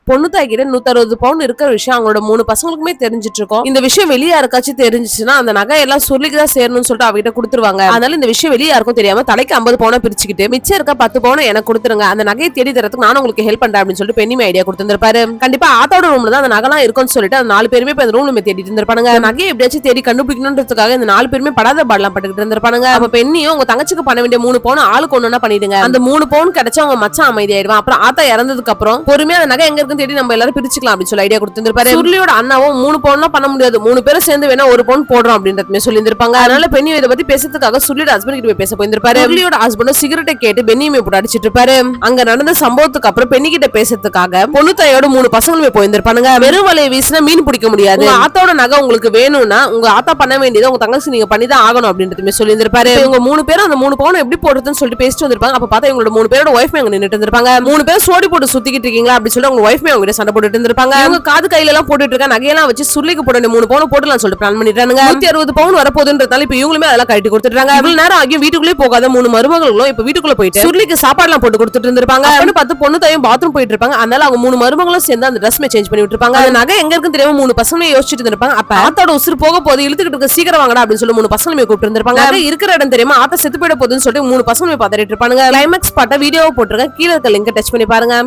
பொண்ணு தாய்கிட்ட 160 பவுன் இருக்கிற விஷயம் அவங்களோட 3 பசங்களுக்குமே தெரிஞ்சிட்டு இருக்கும். இந்த விஷயம் வெளியே யாருக்காச்சும் தெரிஞ்சிச்சுன்னா அந்த நகை எல்லாம் சொல்லிக்குதான் சேரணும்னு சொல்லிட்டு அவகிட்ட கொடுத்துருவாங்க. அதனால இந்த விஷயம் வெளியே யாருக்கும் தெரியாம தலைக்கு 50 பவுனா பிரிச்சுக்கிட்டு மிச்சம் இருக்க 10 பவுனை எனக்கு கொடுத்துருங்க, அந்த நகையை தேடி தரத்துக்கு நானும் உங்களுக்கு ஹெல்ப் பண்றேன் அப்படின்னு சொல்லிட்டு பெண்ணிமே ஐடியா கொடுத்திருப்பாரு. கண்டிப்பா ஆத்தோட ரூம்ல தான் அந்த நகைலாம் இருக்கும்னு சொல்லிட்டு அந்த 4 பேருமே அந்த ரூம்ல தேடிட்டு இருந்திருப்பாங்க. நகையை எப்படியாச்சும் தேடி கண்டுபிடிக்கணும்ன்றதுக்காக இந்த 4 பேருமே படாத பாடலாம் பட்டுக்கிட்டு இருந்திருப்பாங்க. அப்ப பெண்ணியும் உங்க தங்கச்சிக்கு பண்ண வேண்டிய 3 பவுன் ஆளுக்கு ஒண்ணு பண்ணிடுங்க, அந்த 3 பவுன் கிடைச்சா உங்க மச்சான் அமைதியாயிடுவான், அப்புறம் ஆத்தா இறந்ததுக்கு அப்புறம் பொறுமையா அந்த நகை எங்க இருக்குன்னு தேடி நம்ம எல்லாரும் பிரிச்சுக்கலாம் அப்படின்னு சொல்லி ஐடியா கொடுத்திருப்பாரு. சுருளியோட அண்ணாவும் 3 பவுன்லாம் பண்ண முடியாது, 3 பேரும் சேர்ந்து வேணா 1 பவுன் போடுறோம் அப்படின்றதுமே சொல்லியிருப்பாங்க. அதனால பெண்ணி இதை பத்தி பேசுறதுக்காக சுருளியோட ஹஸ்பண்ட் கிட்ட போய் பேச போயிருப்பாரு. சுருளியோட ஹஸ்பண்ட் சிகரெட்டை கேட்டு பெண்ணியுமே போட்டு அடிச்சிட்டு இருப்பாரு. அங்க நடந்த சம்பவத்துக்கு அப்புறம் பெண்ணி கிட்ட பேசுறதுக்காக பொண்ணு தாயோட 3 பசங்களுமே போயிருப்பானுங்க. வெறும் வலையை வீசினா மீன் பிடிக்க முடியாது, ஆத்தாவோட நகை உங்களுக்கு வேணும்னா உங்க ஆத்தா பண்ண வேண்டியதை உங்க தங்கச்சி நீங்க பண்ணிதான் ஆகணும் அப்படின்றதுமே சொல்லியிருப்பாரு. இவங்க 3 பேரும் அந்த 3 பவுன் எப்படி போடுறதுன்னு சொல்லிட்டு பேசிட்டு வந்திருப்பாங்க. அப்ப பார்த்தா இவங்களோட 3 பேரோட ஒய்ஃப் அங்க நின்னுட்டு இருந்திருப்பாங்க. 3 பேர் சோடி போட்டு சுத்திக்கிட்டு இருக்கீங்களா அப்படின்னு சொல்லிட்டு அவங்க ஒய்ஃப் அவங்க சண்டை போட்டுட்டு இருந்திருப்பாங்க. அவங்க காது கையில எல்லாம் போட்டுட்டு இருக்க நகையெல்லாம் வச்சு சுள்ளிக்கு போட 3 பவுன் போடலாம் சொல்லிட்டு பிளான் பண்ணிட்டாங்க. 160 பவுன் வரப்போகுதுன்றதால இப்ப இவங்களுமே அதெல்லாம் கட்டி கொடுத்துட்டாங்க. இவ்வளவு நேரம் ஆகியும் வீட்டுக்குள்ளே போகாத 3 மருமகளும் இப்ப வீட்டுக்குள்ள போயிட்டு சுள்ளிக்கு சாப்பாடுலாம் போட்டு கொடுத்துட்டு இருந்திருப்பாங்க. அப்படின்னு பார்த்து பொண்ணு தாயும் பாத்ரூம் போயிட்டு இருப்பாங்க. அதனால அவங்க 3 மருமகளும் சேர்ந்து அந்த ட்ரெஸ் சேஞ்ச் பண்ணி விட்டுருப்பாங்க. அந்த நகை எங்க இருக்குன்னு தெரியாம 3 பசங்களும் யோசிச்சுட்டு இருந்திருப்பாங்க. அப்ப ஆத்தாவோட உசுறு போக போது இழுத்துக்கிட்டு இருக்க சீக்கிரம் வாங்கடா அப்படின்னு சொல்லி 3 பசங்களுமே கூப்பிட்டு இருந்திருப்பாங்க. இருக்கிற இடம் தெரியாம ஆத்தா செத்து போயிட போகுதுன்னு சொல்லிட்டு 3 பசங்களுமே பதறிட்டு இருப்பாங்க. கிளைமேக்ஸ் பாட்ட வீடியோவை போட்டுருக்க, கீழே இருக்க லிங்கை டச் பண்ணி பாருங்க.